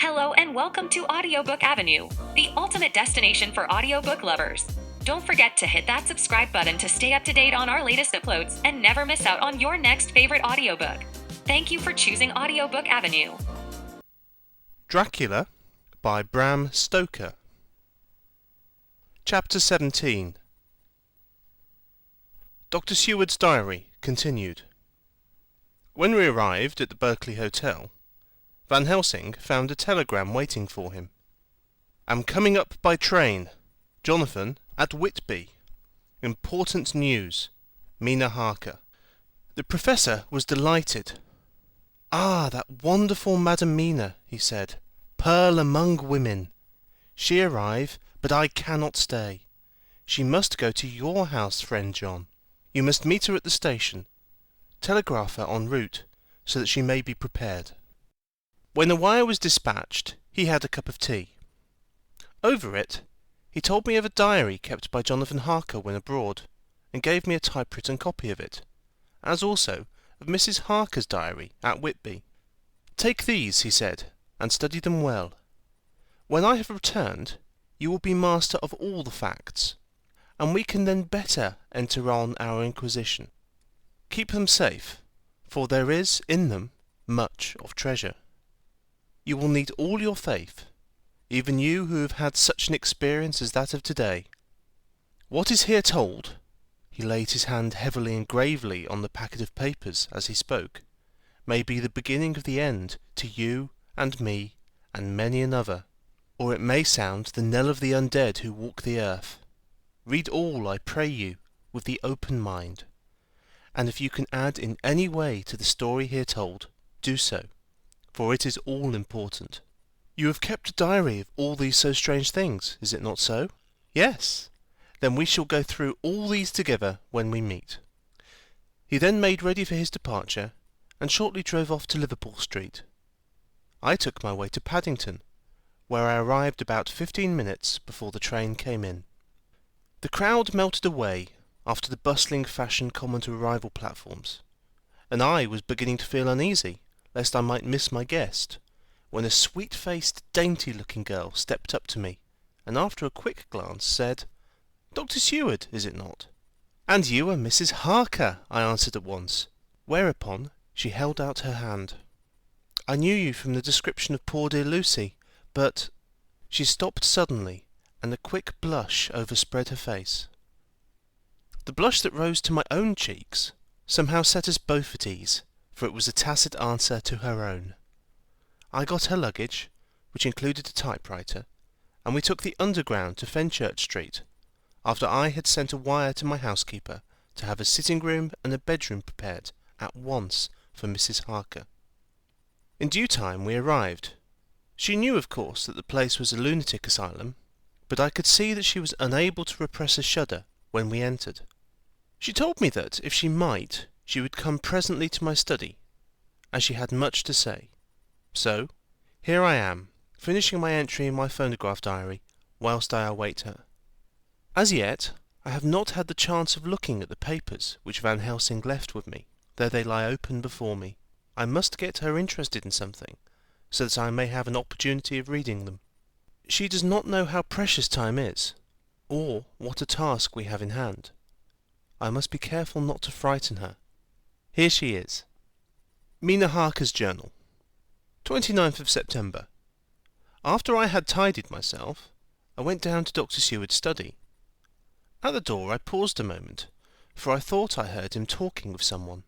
Hello and welcome to Audiobook Avenue, the ultimate destination for audiobook lovers. Don't forget to hit that subscribe button to stay up to date on our latest uploads and never miss out on your next favorite audiobook. Thank you for choosing Audiobook Avenue. Dracula by Bram Stoker. Chapter 17. Dr. Seward's diary continued. When we arrived at the Berkeley Hotel, Van Helsing found a telegram waiting for him. "Am coming up by train. Jonathan at Whitby. Important news. Mina Harker." The professor was delighted. "Ah, that wonderful Madam Mina," he said. "Pearl among women. She arrive, but I cannot stay. She must go to your house, friend John. You must meet her at the station. Telegraph her en route, so that she may be prepared." When the wire was dispatched, he had a cup of tea. Over it, he told me of a diary kept by Jonathan Harker when abroad, and gave me a typewritten copy of it, as also of Mrs. Harker's diary at Whitby. "Take these," he said, "and study them well. When I have returned, you will be master of all the facts, and we can then better enter on our inquisition. Keep them safe, for there is in them much of treasure. You will need all your faith, even you who have had such an experience as that of today. What is here told," he laid his hand heavily and gravely on the packet of papers as he spoke, "may be the beginning of the end to you and me and many another, or it may sound the knell of the undead who walk the earth. Read all, I pray you, with the open mind, and if you can add in any way to the story here told, do so, for it is all important. You have kept a diary of all these so strange things, is it not so?" "Yes." "Then we shall go through all these together when we meet." He then made ready for his departure, and shortly drove off to Liverpool Street. I took my way to Paddington, where I arrived about 15 minutes before the train came in. The crowd melted away after the bustling fashion common to arrival platforms, and I was beginning to feel uneasy lest I might miss my guest, when a sweet-faced, dainty-looking girl stepped up to me, and after a quick glance said, "Dr. Seward, is it not?" "And you are Mrs. Harker," I answered at once, whereupon she held out her hand. "I knew you from the description of poor dear Lucy, but—" She stopped suddenly, and a quick blush overspread her face. The blush that rose to my own cheeks somehow set us both at ease, for it was a tacit answer to her own. I got her luggage, which included a typewriter, and we took the Underground to Fenchurch Street, after I had sent a wire to my housekeeper to have a sitting-room and a bedroom prepared at once for Mrs. Harker. In due time we arrived. She knew, of course, that the place was a lunatic asylum, but I could see that she was unable to repress a shudder when we entered. She told me that, if she might, she would come presently to my study, as she had much to say. So, here I am, finishing my entry in my phonograph diary, whilst I await her. As yet, I have not had the chance of looking at the papers which Van Helsing left with me, though they lie open before me. I must get her interested in something, so that I may have an opportunity of reading them. She does not know how precious time is, or what a task we have in hand. I must be careful not to frighten her. Here she is. Mina Harker's Journal. 29th of September. After I had tidied myself, I went down to Dr. Seward's study. At the door I paused a moment, for I thought I heard him talking with someone.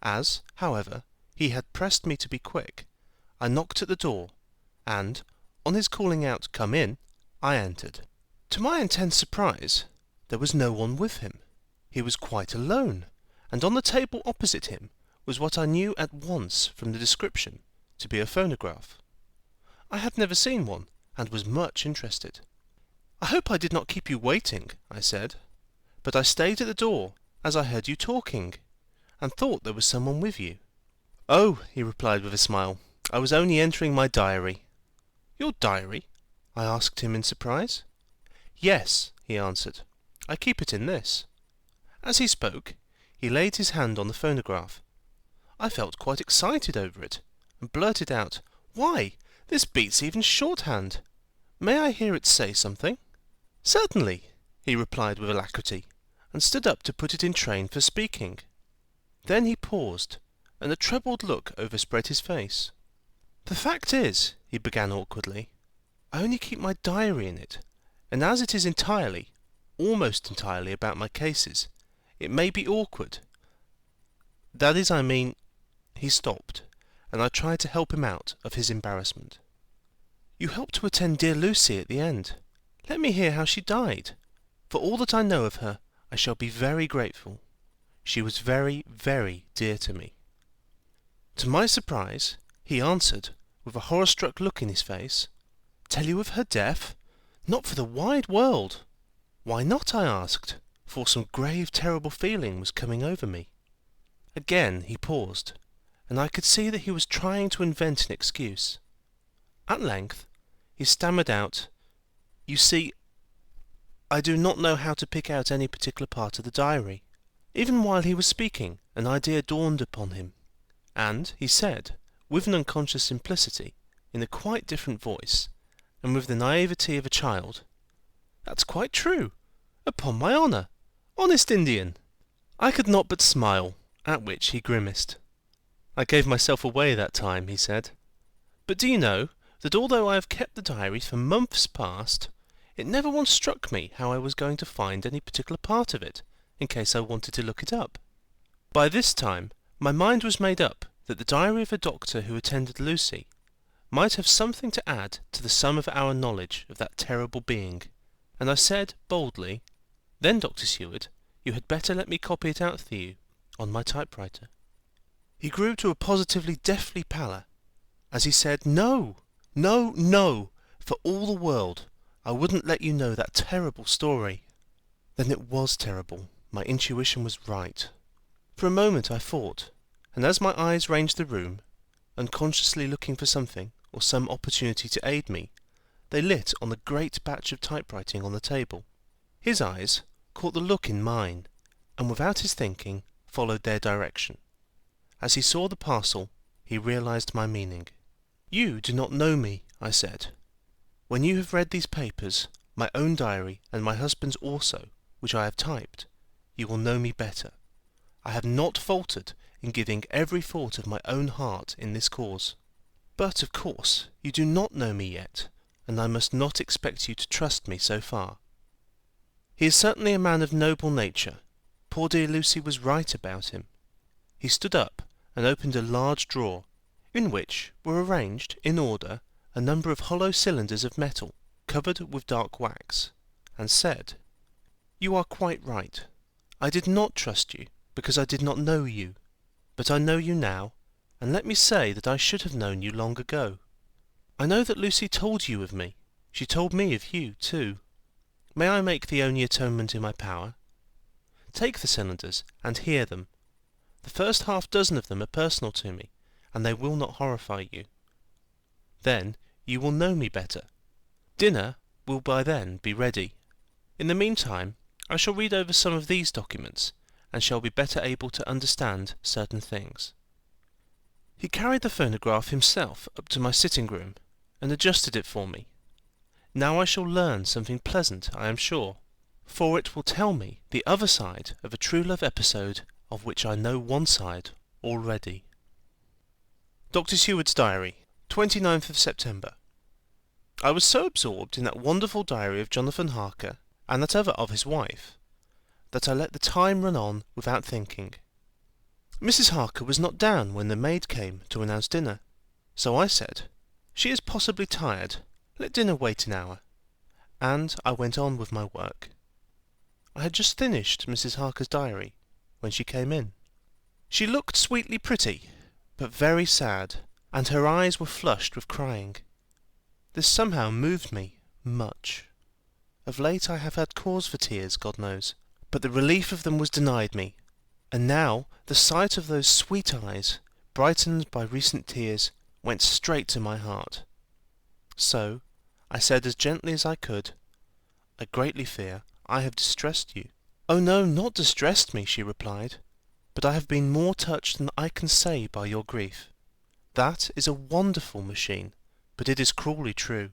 As, however, he had pressed me to be quick, I knocked at the door, and, on his calling out, "Come in," I entered. To my intense surprise, there was no one with him. He was quite alone, and on the table opposite him was what I knew at once from the description to be a phonograph. I had never seen one, and was much interested. "I hope I did not keep you waiting," I said, "but I stayed at the door, as I heard you talking, and thought there was someone with you." "Oh," he replied with a smile, "I was only entering my diary." "Your diary?" I asked him in surprise. "Yes," he answered, "I keep it in this." As he spoke, he laid his hand on the phonograph. I felt quite excited over it, and blurted out, "Why, This beats even shorthand. May I hear it say something?" "Certainly," he replied with alacrity, and stood up to put it in train for speaking. Then he paused, and a troubled look overspread his face. "The fact is," he began awkwardly, "I only keep my diary in it, and as it is entirely, almost entirely about my cases, it may be awkward. That is, I mean—" He stopped, and I tried to help him out of his embarrassment. "You helped to attend dear Lucy at the end. Let me hear how she died. For all that I know of her, I shall be very grateful. She was very, very dear to me." To my surprise, he answered, with a horror-struck look in his face, "Tell you of her death? Not for the wide world." "Why not?" I asked, for some grave, terrible feeling was coming over me. Again he paused, and I could see that he was trying to invent an excuse. At length he stammered out, "You see, I do not know how to pick out any particular part of the diary." Even while he was speaking, an idea dawned upon him, and he said, with an unconscious simplicity, in a quite different voice, and with the naivety of a child, "That's quite true, upon my honour, honest Indian." I could not but smile, at which he grimaced. "I gave myself away that time," he said. "But do you know that although I have kept the diary for months past, it never once struck me how I was going to find any particular part of it, in case I wanted to look it up. By this time my mind was made up that the diary of a doctor who attended Lucy might have something to add to the sum of our knowledge of that terrible being, and I said boldly, "Then, Dr. Seward, you had better let me copy it out for you on my typewriter." He grew to a positively deathly pallor, as he said, "No, no, no, for all the world I wouldn't let you know that terrible story." Then it was terrible. My intuition was right. For a moment I thought, and as my eyes ranged the room, unconsciously looking for something or some opportunity to aid me, they lit on the great batch of typewriting on the table. His eyes caught the look in mine, and without his thinking followed their direction. As he saw the parcel, he realized my meaning. "You do not know me," I said. "When you have read these papers, my own diary and my husband's also, which I have typed, you will know me better. I have not faltered in giving every thought of my own heart in this cause. But, of course, you do not know me yet, and I must not expect you to trust me so far. He is certainly a man of noble nature. Poor dear Lucy was right about him." He stood up and opened a large drawer, in which were arranged, in order, a number of hollow cylinders of metal, covered with dark wax, and said, "You are quite right. I did not trust you, because I did not know you. But I know you now, and let me say that I should have known you long ago. I know that Lucy told you of me. She told me of you, too. May I make the only atonement in my power? Take the cylinders, and hear them. The first half-dozen of them are personal to me, and they will not horrify you. Then you will know me better. Dinner will by then be ready. In the meantime, I shall read over some of these documents, and shall be better able to understand certain things." He carried the phonograph himself up to my sitting-room, and adjusted it for me. Now I shall learn something pleasant, I am sure, for it will tell me the other side of a true love episode of which I know one side already. Dr. Seward's Diary, 29th of September. I was so absorbed in that wonderful diary of Jonathan Harker, and that other of his wife, that I let the time run on without thinking. Mrs. Harker was not down when the maid came to announce dinner, so I said, "She is possibly tired. Let dinner wait an hour," and I went on with my work. I had just finished Mrs. Harker's diary when she came in. She looked sweetly pretty, but very sad, and her eyes were flushed with crying. This somehow moved me much. Of late I have had cause for tears, God knows, but the relief of them was denied me, and now the sight of those sweet eyes, brightened by recent tears, went straight to my heart. So I said as gently as I could, "I greatly fear I have distressed you." "Oh no, not distressed me," she replied, "but I have been more touched than I can say by your grief. That is a wonderful machine. but it is cruelly true.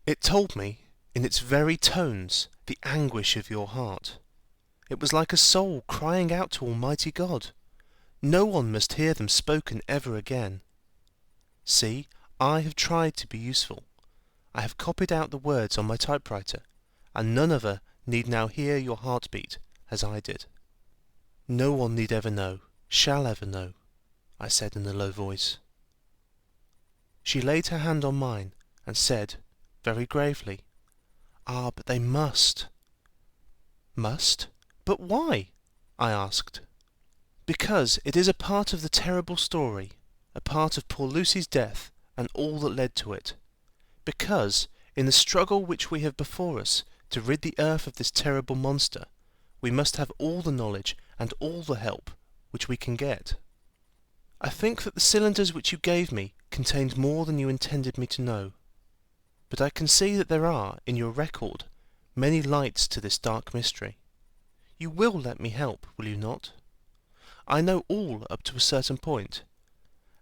It told me, in its very tones, the anguish of your heart. It was like a soul crying out to Almighty God. No one must hear them spoken ever again. See, I have tried to be useful. I have copied out the words on my typewriter, and none other need now hear your heartbeat as I did. No one need ever know, shall ever know, I said in a low voice. She laid her hand on mine and said, very gravely, "Ah, but they must." Must? But why? I asked. Because it is a part of the terrible story, a part of poor Lucy's death and all that led to it. Because, in the struggle which we have before us to rid the earth of this terrible monster, we must have all the knowledge and all the help which we can get. I think that the cylinders which you gave me contained more than you intended me to know. But I can see that there are, in your record, many lights to this dark mystery. You will let me help, will you not? I know all up to a certain point,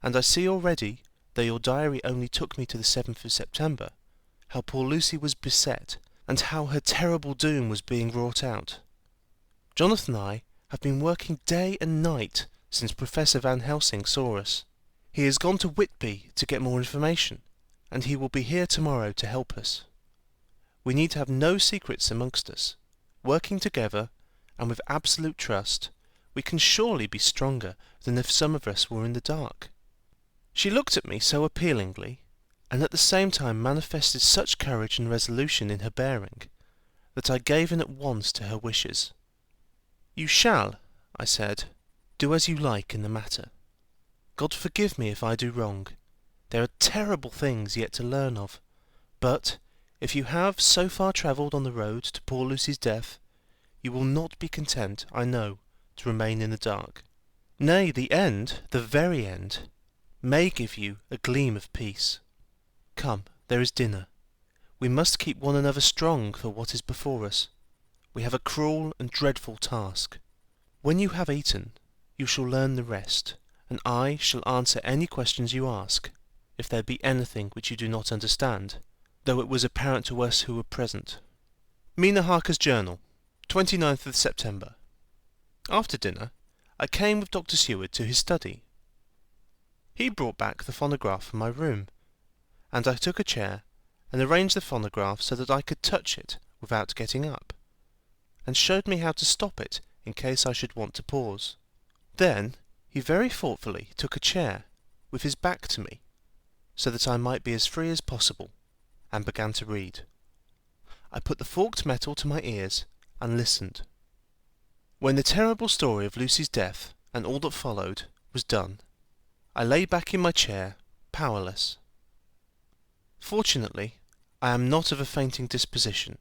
and I see already, though your diary only took me to the 7th of September, how poor Lucy was beset, and how her terrible doom was being wrought out. Jonathan and I have been working day and night since Professor Van Helsing saw us. He has gone to Whitby to get more information, and he will be here tomorrow to help us. We need to have no secrets amongst us. Working together, and with absolute trust, we can surely be stronger than if some of us were in the dark. She looked at me so appealingly, and at the same time manifested such courage and resolution in her bearing, that I gave in at once to her wishes. "You shall," I said, "do as you like in the matter. God forgive me if I do wrong. There are terrible things yet to learn of, but if you have so far travelled on the road to poor Lucy's death, you will not be content, I know, to remain in the dark. Nay, the end, the very end, may give you a gleam of peace. Come, there is dinner. We must keep one another strong for what is before us. We have a cruel and dreadful task. When you have eaten, you shall learn the rest, and I shall answer any questions you ask, if there be anything which you do not understand, though it was apparent to us who were present." Mina Harker's Journal, 29th of September. After dinner, I came with Dr. Seward to his study. He brought back the phonograph from my room, and I took a chair and arranged the phonograph so that I could touch it without getting up, and showed me how to stop it in case I should want to pause. Then he very thoughtfully took a chair, with his back to me, so that I might be as free as possible, and began to read. I put the forked metal to my ears and listened. When the terrible story of Lucy's death, and all that followed, was done, I lay back in my chair, powerless. Fortunately, I am not of a fainting disposition.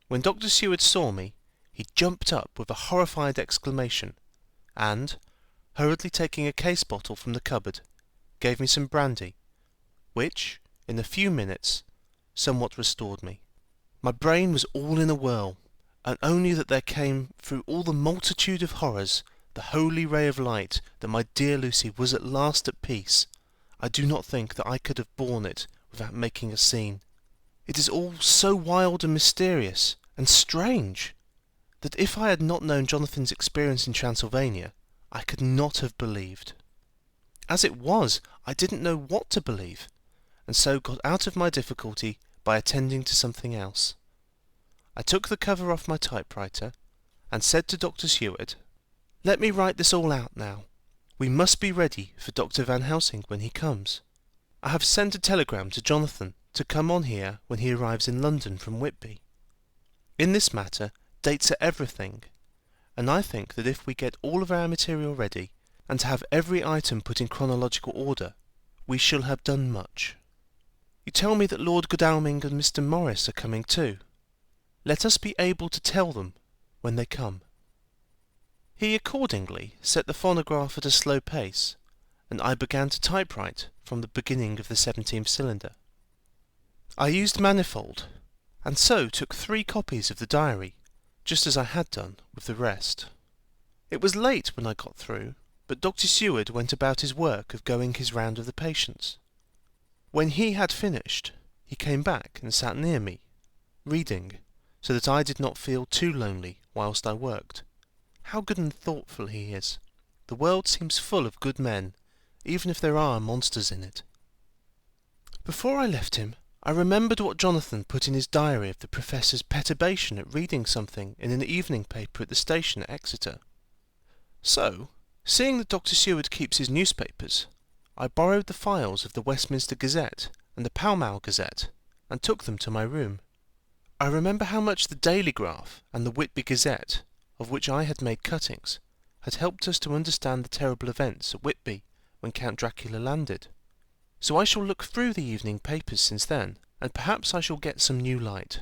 When Dr. Seward saw me, he jumped up with a horrified exclamation, and, hurriedly taking a case bottle from the cupboard, gave me some brandy, which, in a few minutes, somewhat restored me. My brain was all in a whirl, and only that there came through all the multitude of horrors the holy ray of light that my dear Lucy was at last at peace, I do not think that I could have borne it without making a scene. It is all so wild and mysterious and strange, that if I had not known Jonathan's experience in Transylvania, I could not have believed. As it was, I didn't know what to believe, and so got out of my difficulty by attending to something else. I took the cover off my typewriter, and said to Dr. Seward, "Let me write this all out now. We must be ready for Dr. Van Helsing when he comes. I have sent a telegram to Jonathan to come on here when he arrives in London from Whitby. In this matter, dates are everything, and I think that if we get all of our material ready, and have every item put in chronological order, we shall have done much. You tell me that Lord Godalming and Mr. Morris are coming too. Let us be able to tell them when they come." He accordingly set the phonograph at a slow pace, and I began to typewrite from the beginning of the 17th cylinder. I used manifold, and so took 3 copies of the diary, just as I had done with the rest. It was late when I got through, but Dr. Seward went about his work of going his round of the patients. When he had finished, he came back and sat near me, reading, so that I did not feel too lonely whilst I worked. How good and thoughtful he is! The world seems full of good men, even if there are monsters in it. Before I left him, I remembered what Jonathan put in his diary of the Professor's perturbation at reading something in an evening paper at the station at Exeter. So, seeing that Dr. Seward keeps his newspapers, I borrowed the files of the Westminster Gazette and the Pall Mall Gazette, and took them to my room. I remember how much the Daily Graph and the Whitby Gazette, of which I had made cuttings, had helped us to understand the terrible events at Whitby when Count Dracula landed. So I shall look through the evening papers since then, and perhaps I shall get some new light.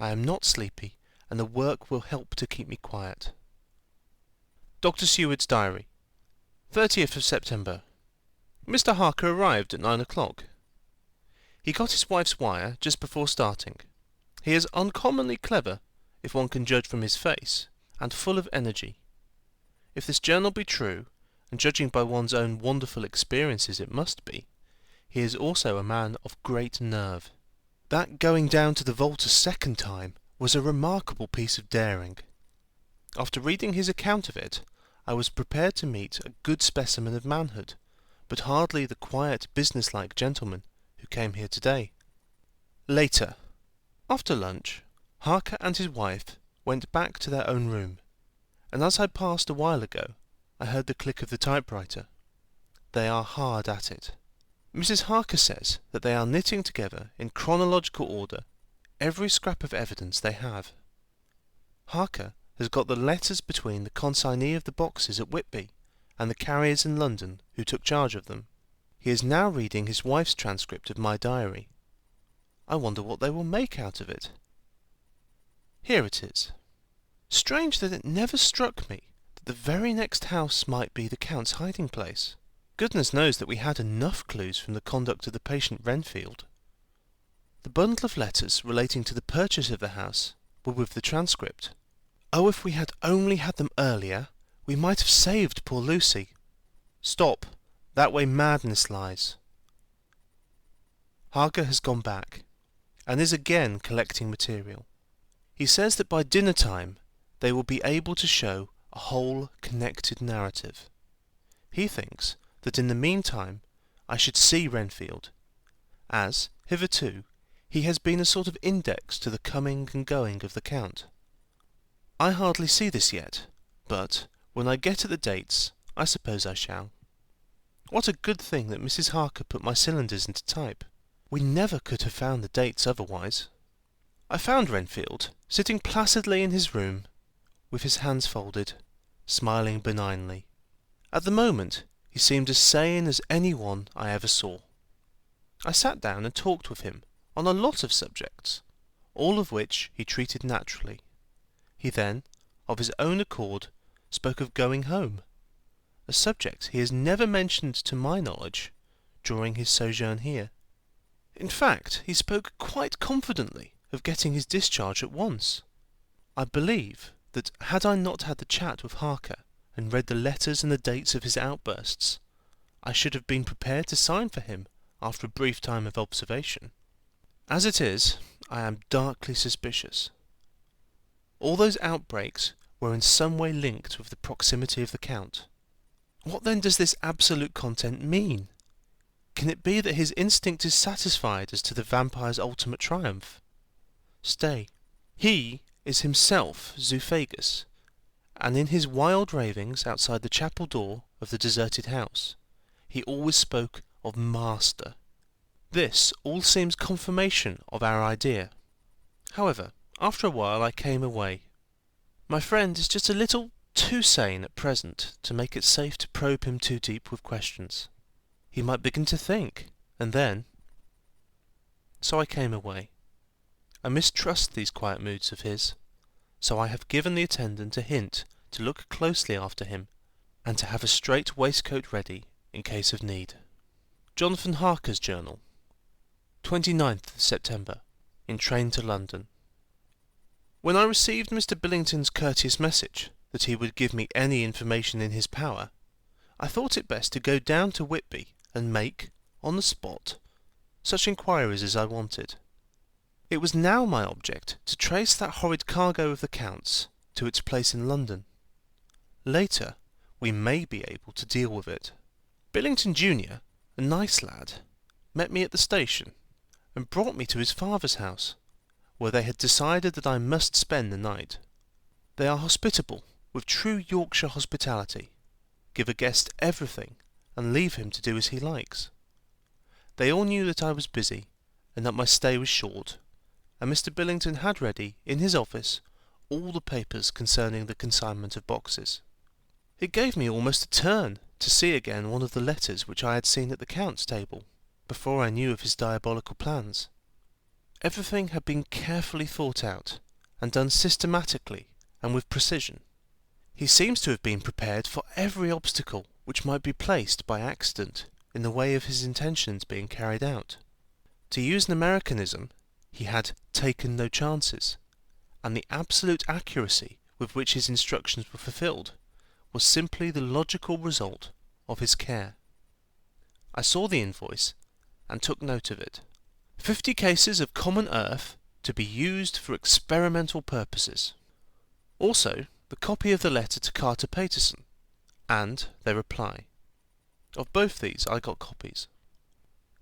I am not sleepy, and the work will help to keep me quiet. Dr. Seward's Diary, 30th of September. Mr. Harker arrived at 9 o'clock. He got his wife's wire just before starting. He is uncommonly clever, if one can judge from his face, and full of energy. If this journal be true, and judging by one's own wonderful experiences it must be, he is also a man of great nerve. That going down to the vault a second time was a remarkable piece of daring. After reading his account of it, I was prepared to meet a good specimen of manhood, but hardly the quiet, businesslike gentleman who came here today. Later. After lunch, Harker and his wife went back to their own room, and as I passed a while ago, I heard the click of the typewriter. They are hard at it. Mrs. Harker says that they are knitting together in chronological order every scrap of evidence they have. Harker has got the letters between the consignee of the boxes at Whitby and the carriers in London who took charge of them. He is now reading his wife's transcript of my diary. I wonder what they will make out of it. Here it is. Strange that it never struck me that the very next house might be the Count's hiding place. Goodness knows that we had enough clues from the conduct of the patient Renfield. The bundle of letters relating to the purchase of the house were with the transcript. Oh, if we had only had them earlier, we might have saved poor Lucy. Stop, that way madness lies. Harker has gone back, and is again collecting material. He says that by dinner time they will be able to show a whole connected narrative. He thinks that in the meantime I should see Renfield, as, hitherto, he has been a sort of index to the coming and going of the Count. I hardly see this yet, but when I get at the dates, I suppose I shall. What a good thing that Mrs. Harker put my cylinders into type. We never could have found the dates otherwise. I found Renfield sitting placidly in his room, with his hands folded, smiling benignly. At the moment he seemed as sane as any one I ever saw. I sat down and talked with him on a lot of subjects, all of which he treated naturally. He then, of his own accord, spoke of going home, a subject he has never mentioned to my knowledge during his sojourn here. In fact, he spoke quite confidently of getting his discharge at once. I believe that had I not had the chat with Harker and read the letters and the dates of his outbursts, I should have been prepared to sign for him after a brief time of observation. As it is, I am darkly suspicious. All those outbreaks were in some way linked with the proximity of the Count. What then does this absolute content mean? Can it be that his instinct is satisfied as to the vampire's ultimate triumph? Stay. He is himself Zoophagous, and in his wild ravings outside the chapel door of the deserted house, he always spoke of Master. This all seems confirmation of our idea. However, after a while I came away. My friend is just a little too sane at present to make it safe to probe him too deep with questions. He might begin to think, and then... So I came away. I mistrust these quiet moods of his, so I have given the attendant a hint to look closely after him, and to have a strait waistcoat ready in case of need. Jonathan Harker's Journal, 29th September, in train to London. When I received Mr. Billington's courteous message that he would give me any information in his power, I thought it best to go down to Whitby and make, on the spot, such inquiries as I wanted. It was now my object to trace that horrid cargo of the Count's to its place in London. Later, we may be able to deal with it. Billington Junior, a nice lad, met me at the station and brought me to his father's house, where they had decided that I must spend the night. They are hospitable, with true Yorkshire hospitality, give a guest everything and leave him to do as he likes. They all knew that I was busy and that my stay was short, and Mr. Billington had ready, in his office, all the papers concerning the consignment of boxes. It gave me almost a turn to see again one of the letters which I had seen at the Count's table, before I knew of his diabolical plans. Everything had been carefully thought out, and done systematically and with precision. He seems to have been prepared for every obstacle which might be placed by accident in the way of his intentions being carried out. To use an Americanism, he had taken no chances, and the absolute accuracy with which his instructions were fulfilled was simply the logical result of his care. I saw the invoice and took note of it. 50 cases of common earth to be used for experimental purposes. Also, the copy of the letter to Carter Paterson, and their reply. Of both these I got copies.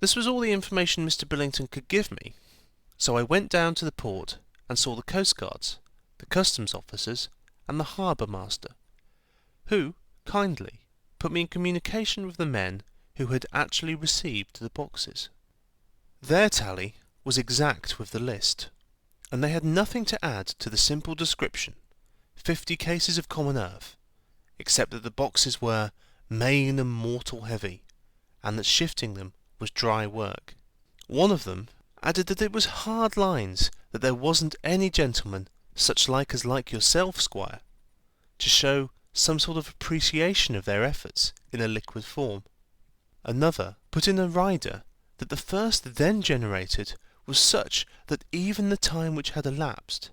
This was all the information Mr. Billington could give me, so I went down to the port and saw the coastguards, the customs officers, and the harbour master, who, kindly, put me in communication with the men who had actually received the boxes. Their tally was exact with the list, and they had nothing to add to the simple description, 50 cases of common earth, except that the boxes were main and mortal heavy, and that shifting them was dry work. One of them added that it was hard lines that there wasn't any gentleman such like as like yourself, squire, to show some sort of appreciation of their efforts in a liquid form. Another put in a rider that the first then generated was such that even the time which had elapsed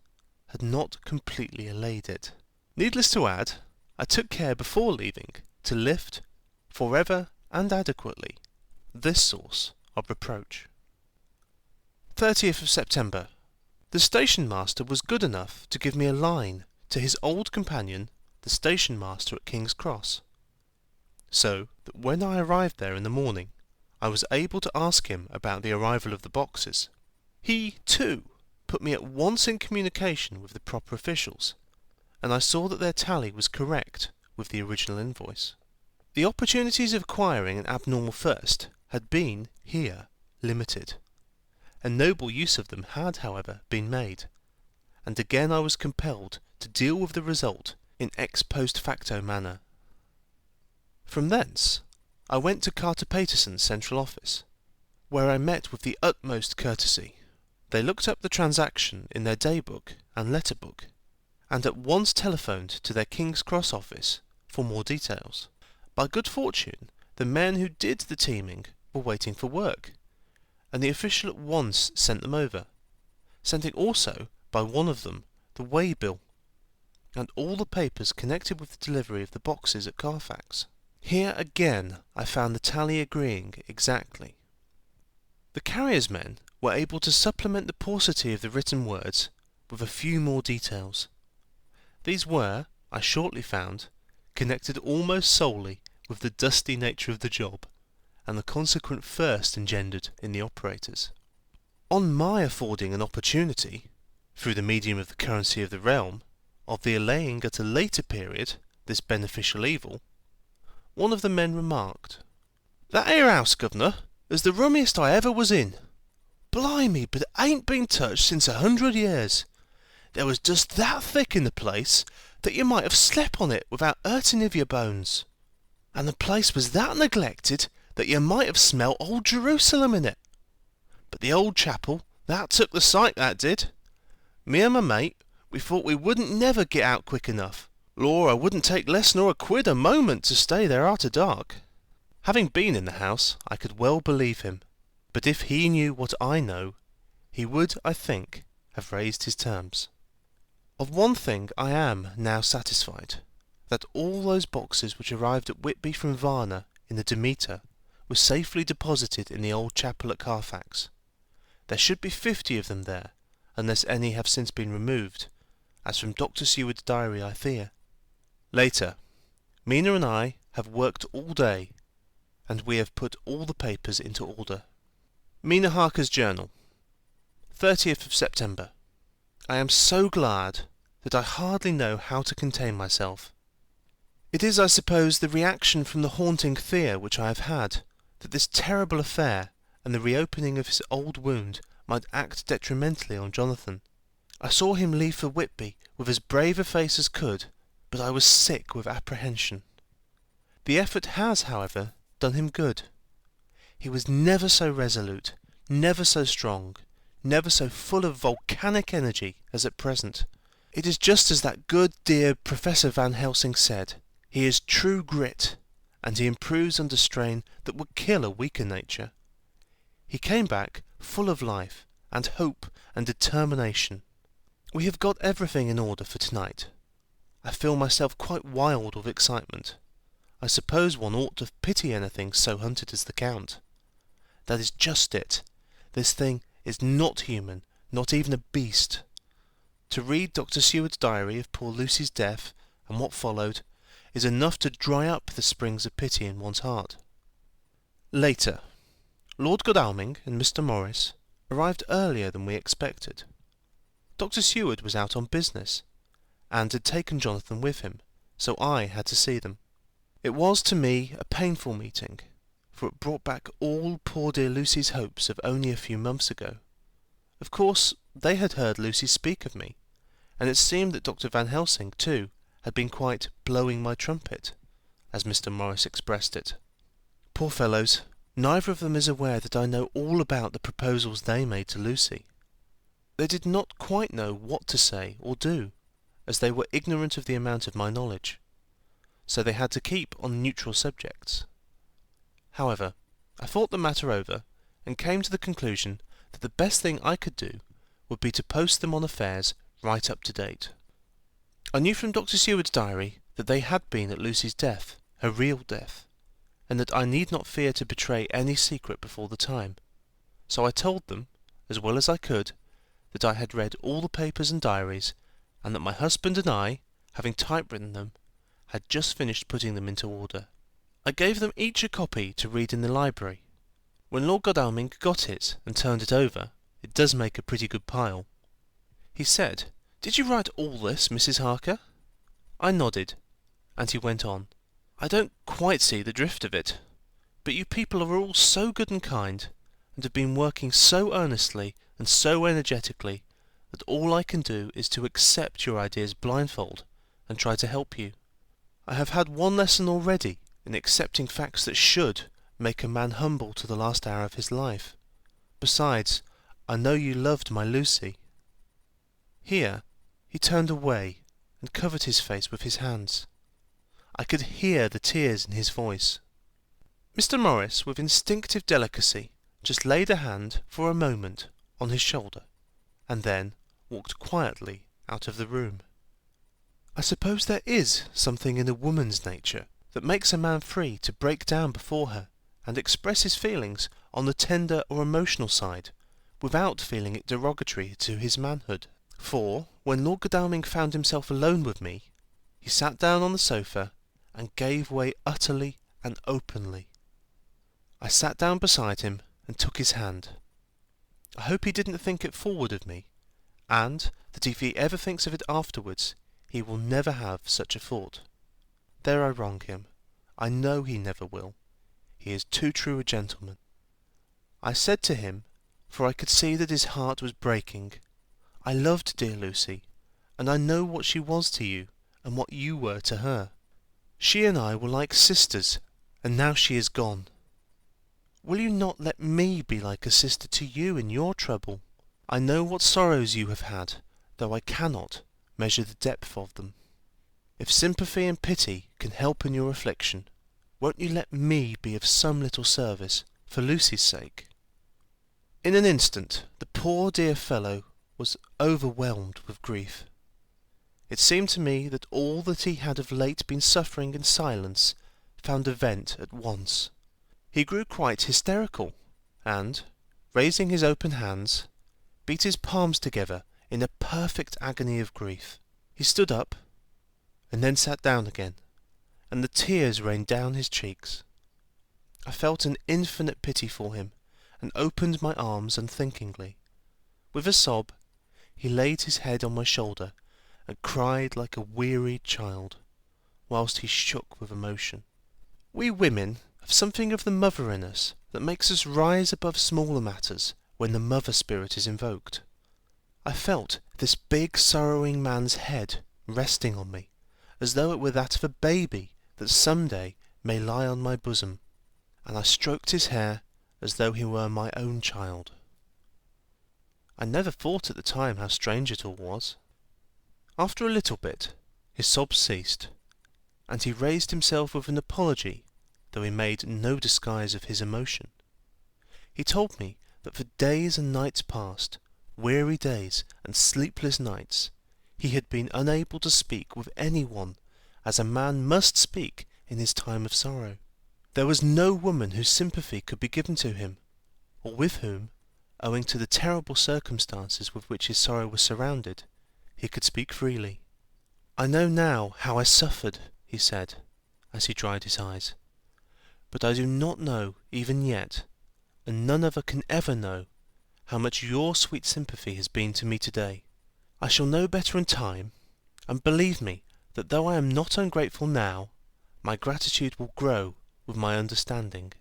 had not completely allayed it. Needless to add, I took care before leaving to lift, forever and adequately, this source of reproach. 30th of September. The station master was good enough to give me a line to his old companion, the station master at King's Cross, so that when I arrived there in the morning, I was able to ask him about the arrival of the boxes. He, too, put me at once in communication with the proper officials, and I saw that their tally was correct with the original invoice. The opportunities of acquiring an abnormal first had been, here, limited. A noble use of them had, however, been made, and again I was compelled to deal with the result in ex post facto manner. From thence I went to Carter Paterson's central office, where I met with the utmost courtesy. They looked up the transaction in their day book and letter book, and at once telephoned to their King's Cross office for more details. By good fortune, the men who did the teaming were waiting for work, and the official at once sent them over, sending also, by one of them, the way-bill, and all the papers connected with the delivery of the boxes at Carfax. Here again I found the tally agreeing exactly. The carrier's men were able to supplement the paucity of the written words with a few more details. These were, I shortly found, connected almost solely with the dusty nature of the job, and the consequent thirst engendered in the operators. On my affording an opportunity, through the medium of the currency of the realm, of the allaying at a later period this beneficial evil, one of the men remarked, "That 'ere house, governor, is the rummiest I ever was in. Blimey, but it ain't been touched since 100 years. There was just that thick in the place that you might have slept on it without hurting of your bones. And the place was that neglected that you might have smelt old Jerusalem in it. But the old chapel, that took the sight, that did. Me and my mate, we thought we wouldn't never get out quick enough. Lor, I wouldn't take less nor a quid a moment to stay there arter dark." Having been in the house, I could well believe him, but if he knew what I know, he would, I think, have raised his terms. Of one thing I am now satisfied, that all those boxes which arrived at Whitby from Varna in the Demeter were safely deposited in the old chapel at Carfax. There should be 50 of them there, unless any have since been removed, as from Dr. Seward's diary I fear. Later, Mina and I have worked all day, and we have put all the papers into order. Mina Harker's Journal, 30th of September. I am so glad that I hardly know how to contain myself. It is, I suppose, the reaction from the haunting fear which I have had, that this terrible affair and the reopening of his old wound might act detrimentally on Jonathan. I saw him leave for Whitby with as brave a face as could, but I was sick with apprehension. The effort has, however, done him good. He was never so resolute, never so strong, never so full of volcanic energy as at present. It is just as that good dear Professor Van Helsing said, he is true grit, and he improves under strain that would kill a weaker nature. He came back full of life, and hope, and determination. We have got everything in order for tonight. I feel myself quite wild with excitement. I suppose one ought to pity anything so hunted as the Count. That is just it. This thing is not human, not even a beast. To read Dr. Seward's diary of poor Lucy's death, and what followed, is enough to dry up the springs of pity in one's heart. Later, Lord Godalming and Mr. Morris arrived earlier than we expected. Dr. Seward was out on business, and had taken Jonathan with him, so I had to see them. It was to me a painful meeting, for it brought back all poor dear Lucy's hopes of only a few months ago. Of course, they had heard Lucy speak of me, and it seemed that Dr. Van Helsing, too, had been quite blowing my trumpet, as Mr. Morris expressed it. Poor fellows, neither of them is aware that I know all about the proposals they made to Lucy. They did not quite know what to say or do, as they were ignorant of the amount of my knowledge, so they had to keep on neutral subjects. However, I thought the matter over, and came to the conclusion that the best thing I could do would be to post them on affairs right up to date. I knew from Dr. Seward's diary that they had been at Lucy's death, her real death, and that I need not fear to betray any secret before the time. So I told them, as well as I could, that I had read all the papers and diaries, and that my husband and I, having typewritten them, had just finished putting them into order. I gave them each a copy to read in the library. When Lord Godalming got it and turned it over, it does make a pretty good pile. He said, "Did you write all this, Mrs. Harker?" I nodded, and he went on, "I don't quite see the drift of it, but you people are all so good and kind, and have been working so earnestly and so energetically, that all I can do is to accept your ideas blindfold and try to help you. I have had one lesson already in accepting facts that should make a man humble to the last hour of his life. Besides, I know you loved my Lucy." Here he turned away and covered his face with his hands. I could hear the tears in his voice. Mr. Morris, with instinctive delicacy, just laid a hand for a moment on his shoulder, and then walked quietly out of the room. I suppose there is something in a woman's nature that makes a man free to break down before her and express his feelings on the tender or emotional side, without feeling it derogatory to his manhood. For, when Lord Godalming found himself alone with me, he sat down on the sofa and gave way utterly and openly. I sat down beside him and took his hand. I hope he didn't think it forward of me, and that if he ever thinks of it afterwards, he will never have such a thought. There I wrong him. I know he never will. He is too true a gentleman. I said to him, for I could see that his heart was breaking, "I loved dear Lucy, and I know what she was to you, and what you were to her. She and I were like sisters, and now she is gone. Will you not let me be like a sister to you in your trouble? I know what sorrows you have had, though I cannot measure the depth of them. If sympathy and pity can help in your affliction, won't you let me be of some little service for Lucy's sake?" In an instant the poor dear fellow was overwhelmed with grief. It seemed to me that all that he had of late been suffering in silence found a vent at once. He grew quite hysterical, and, raising his open hands, beat his palms together in a perfect agony of grief. He stood up, and then sat down again, and the tears rained down his cheeks. I felt an infinite pity for him, and opened my arms unthinkingly. With a sob, he laid his head on my shoulder, and cried like a wearied child, whilst he shook with emotion. We women have something of the mother in us that makes us rise above smaller matters when the mother spirit is invoked. I felt this big sorrowing man's head resting on me, as though it were that of a baby that some day may lie on my bosom, and I stroked his hair as though he were my own child. I never thought at the time how strange it all was. After a little bit, his sobs ceased, and he raised himself with an apology, though he made no disguise of his emotion. He told me that for days and nights past, weary days and sleepless nights, he had been unable to speak with any one as a man must speak in his time of sorrow. There was no woman whose sympathy could be given to him, or with whom, owing to the terrible circumstances with which his sorrow was surrounded, he could speak freely. "I know now how I suffered," he said, as he dried his eyes, "but I do not know even yet, and none other can ever know, how much your sweet sympathy has been to me today. I shall know better in time, and believe me that though I am not ungrateful now, my gratitude will grow with my understanding.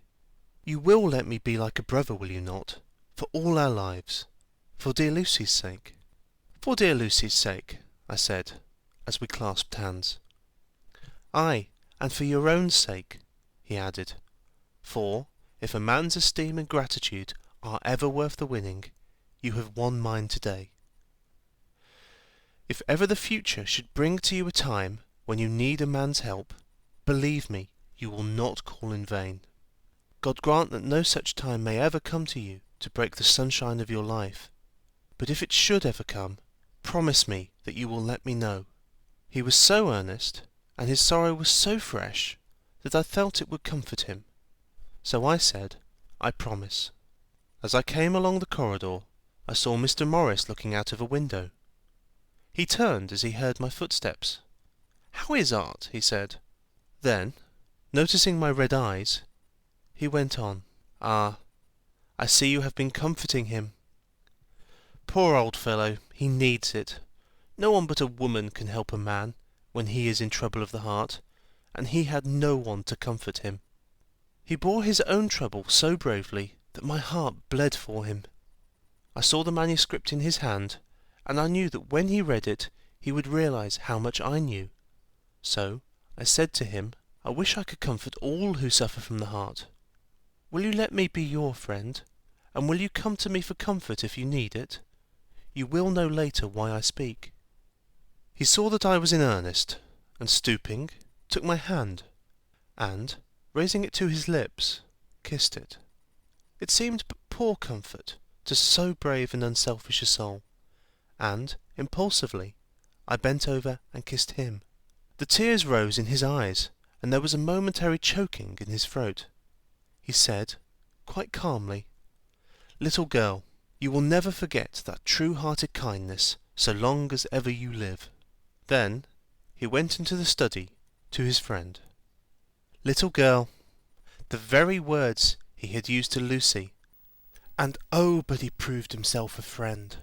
You will let me be like a brother, will you not, for all our lives, for dear Lucy's sake?" "For dear Lucy's sake," I said, as we clasped hands. "Ay, and for your own sake," he added, "for, if a man's esteem and gratitude are ever worth the winning, you have won mine today. If ever the future should bring to you a time when you need a man's help, believe me, you will not call in vain. God grant that no such time may ever come to you to break the sunshine of your life, but if it should ever come, promise me that you will let me know." He was so earnest, and his sorrow was so fresh, that I felt it would comfort him. So I said, "I promise." As I came along the corridor, I saw Mr. Morris looking out of a window. He turned as he heard my footsteps. "How is Art?" he said. Then, noticing my red eyes, he went on, "Ah, I see you have been comforting him. Poor old fellow, he needs it. No one but a woman can help a man when he is in trouble of the heart, and he had no one to comfort him. He bore his own trouble so bravely that my heart bled for him. I saw the manuscript in his hand, and I knew that when he read it he would realize how much I knew. So I said to him, 'I wish I could comfort all who suffer from the heart. Will you let me be your friend, and will you come to me for comfort if you need it? You will know later why I speak.' He saw that I was in earnest, and stooping, took my hand, and, raising it to his lips, kissed it. It seemed but poor comfort to so brave and unselfish a soul, and, impulsively, I bent over and kissed him. The tears rose in his eyes, and there was a momentary choking in his throat. He said, quite calmly, 'Little girl, you will never forget that true-hearted kindness so long as ever you live.' Then he went into the study to his friend. Little girl, the very words he had used to Lucy, and oh, but he proved himself a friend.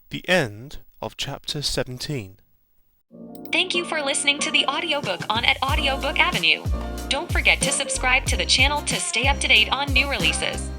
The end of chapter 17. Thank you for listening to the audiobook on at Audiobook Avenue. Don't forget to subscribe to the channel to stay up to date on new releases.